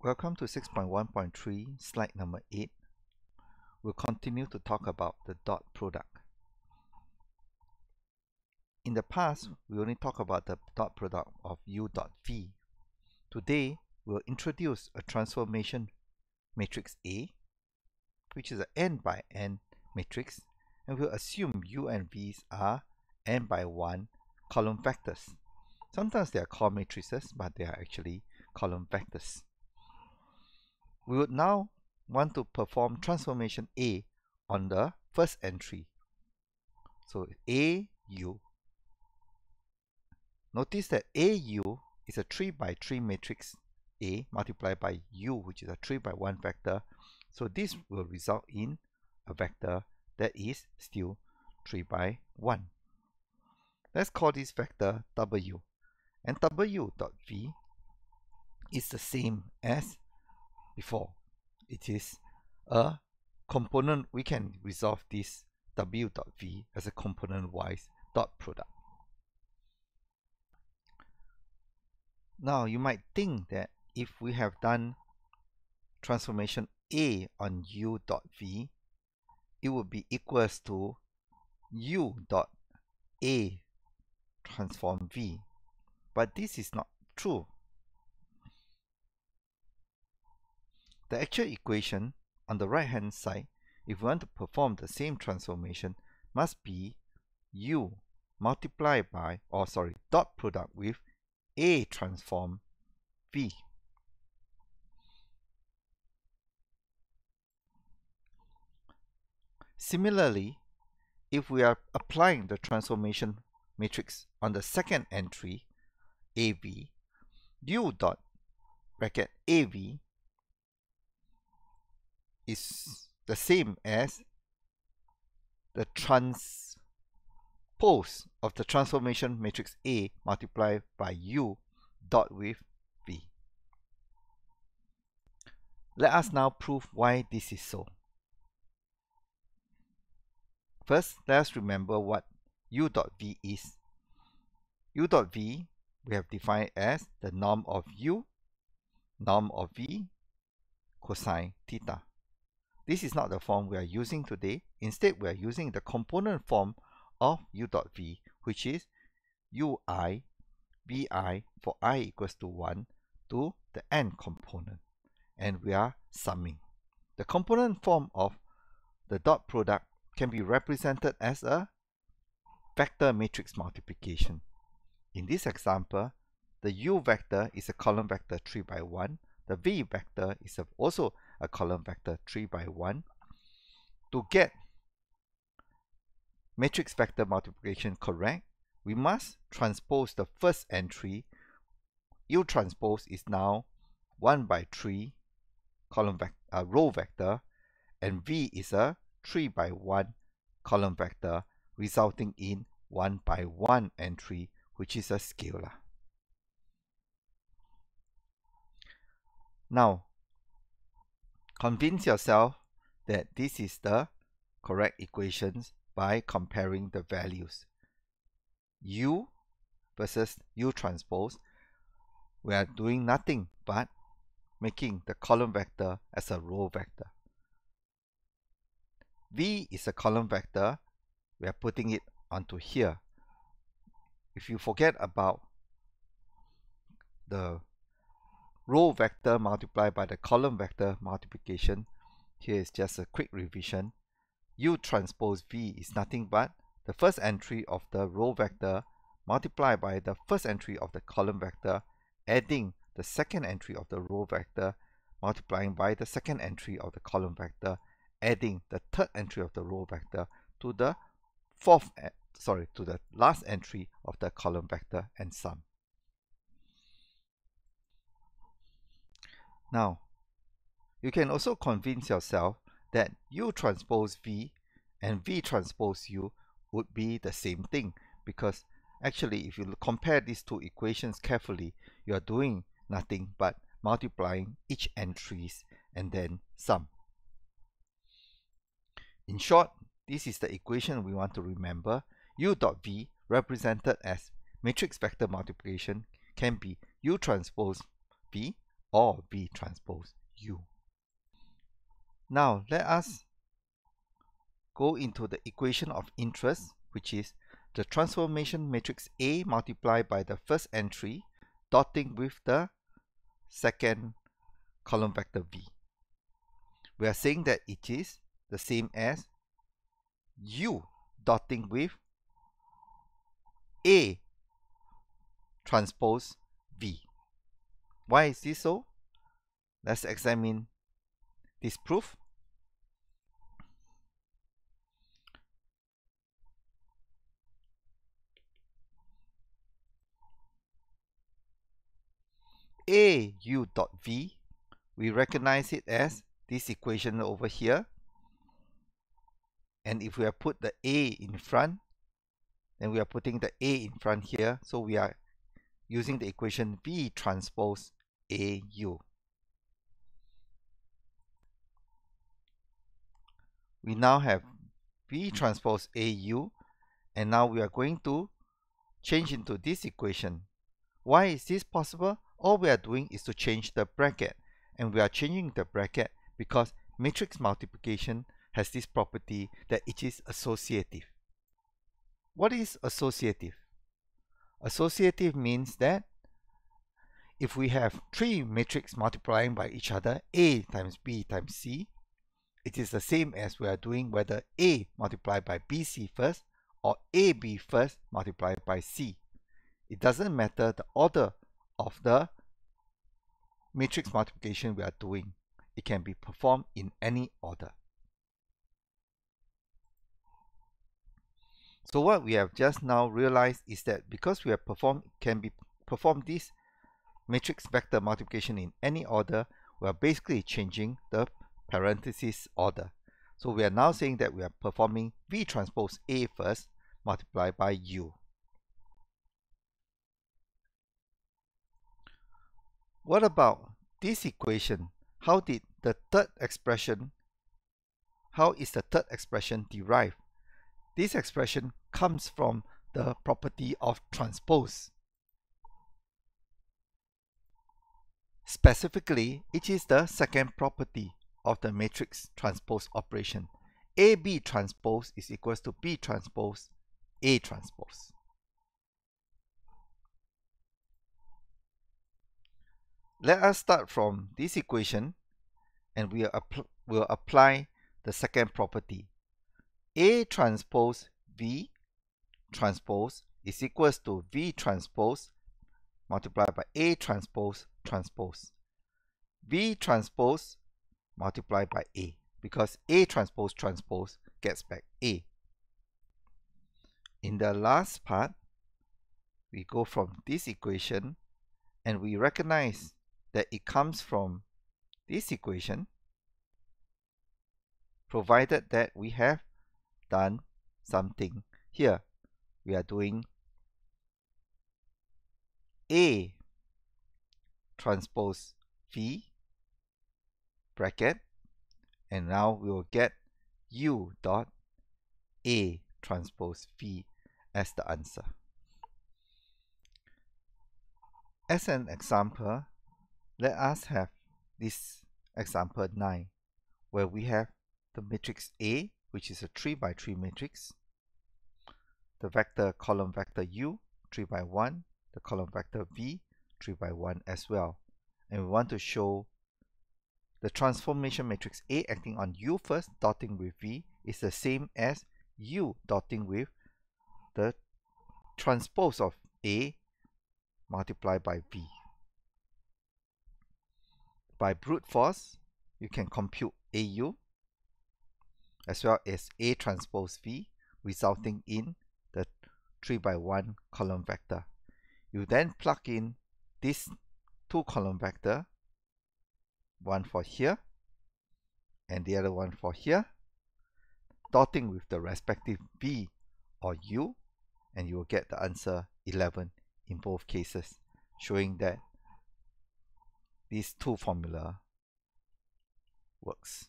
Welcome to 6.1.3, slide number 8. We'll continue to talk about the dot product. In the past, we only talked about the dot product of u dot v. Today, we'll introduce a transformation matrix A, which is an n by n matrix, and we'll assume u and v's are n by 1 column vectors. Sometimes they are called matrices, but they are actually column vectors. We would now want to perform transformation A on the first entry. So AU. Notice that AU is a 3 by 3 matrix A multiplied by U, which is a 3 by 1 vector. So this will result in a vector that is still 3 by 1. Let's call this vector W. And W dot V is the same as before. It is a component. We can resolve this W dot V as a component-wise dot product. Now you might think that if we have done transformation A on U dot V, it would be equals to U dot A transform V. But this is not true. The actual equation on the right hand side, if we want to perform the same transformation, must be U multiplied by, dot product with A transform V. Similarly, if we are applying the transformation matrix on the second entry, AV, U dot bracket AV is the same as the transpose of the transformation matrix A multiplied by U dot with V. Let us now prove why this is so. First, let us remember what U dot V is. U dot V we have defined as the norm of U, norm of V, cosine theta. This is not the form we are using today. Instead, we are using the component form of U dot V, which is Ui Vi for I equals to 1 to the n component. And we are summing. The component form of the dot product can be represented as a vector matrix multiplication. In this example, the U vector is a column vector 3 by 1. The V vector is also a column vector 3 by 1. To get matrix vector multiplication correct, we must transpose the first entry. U transpose is now 1 by 3 row vector, and V is a 3 by 1 column vector, resulting in 1 by 1 entry, which is a scalar. Now, convince yourself that this is the correct equations by comparing the values. U versus U transpose, we are doing nothing but making the column vector as a row vector. V is a column vector, we are putting it onto here. If you forget about the row vector multiplied by the column vector multiplication, here is just a quick revision. U transpose V is nothing but the first entry of the row vector multiplied by the first entry of the column vector, adding the second entry of the row vector, multiplying by the second entry of the column vector, adding the third entry of the row vector to the to the last entry of the column vector, and sum. Now, you can also convince yourself that U transpose V and V transpose U would be the same thing, because actually if you compare these two equations carefully, you are doing nothing but multiplying each entries and then sum. In short, this is the equation we want to remember. U dot V, represented as matrix vector multiplication, can be U transpose V or V transpose U. Now let us go into the equation of interest, which is the transformation matrix A multiplied by the first entry dotting with the second column vector V. We are saying that it is the same as U dotting with A transpose V. Why is this so? Let's examine this proof. AU dot V, we recognize it as this equation over here. And if we have put the A in front, then we are putting the A in front here. So we are using the equation V transpose AU. We now have V transpose AU, and now we are going to change into this equation. Why is this possible? All we are doing is to change the bracket, and we are changing the bracket because matrix multiplication has this property that it is associative. What is associative? Associative means that if we have three matrices multiplying by each other, A times B times C, it is the same as we are doing whether A multiplied by BC first or AB first multiplied by C. It doesn't matter the order of the matrix multiplication we are doing. It can be performed in any order. So what we have just now realized is that because we have performed this matrix vector multiplication in any order, we are basically changing the parenthesis order. So we are now saying that we are performing V transpose A first multiplied by U. What about this equation? How is the third expression derived? This expression comes from the property of transpose. Specifically, it is the second property of the matrix transpose operation. AB transpose is equals to B transpose A transpose. Let us start from this equation, and we'll apply the second property. A transpose V transpose is equals to V transpose multiplied by A transpose transpose. V transpose multiplied by A, because A transpose transpose gets back A. In the last part, we go from this equation and we recognize that it comes from this equation, provided that we have done something here. We are doing A transpose V bracket, and now we will get U dot A transpose V as the answer. As an example, let us have this example 9, where we have the matrix A, which is a 3 by 3 matrix, the vector column vector U 3 by 1, the column vector V 3 by 1 as well. And we want to show the transformation matrix A acting on U first dotting with V is the same as U dotting with the transpose of A multiplied by V. By brute force, you can compute AU as well as A transpose V, resulting in the 3 by 1 column vector. You then plug in this 2 column vector, one for here and the other one for here, dotting with the respective V or U, and you will get the answer 11 in both cases, showing that these two formula works.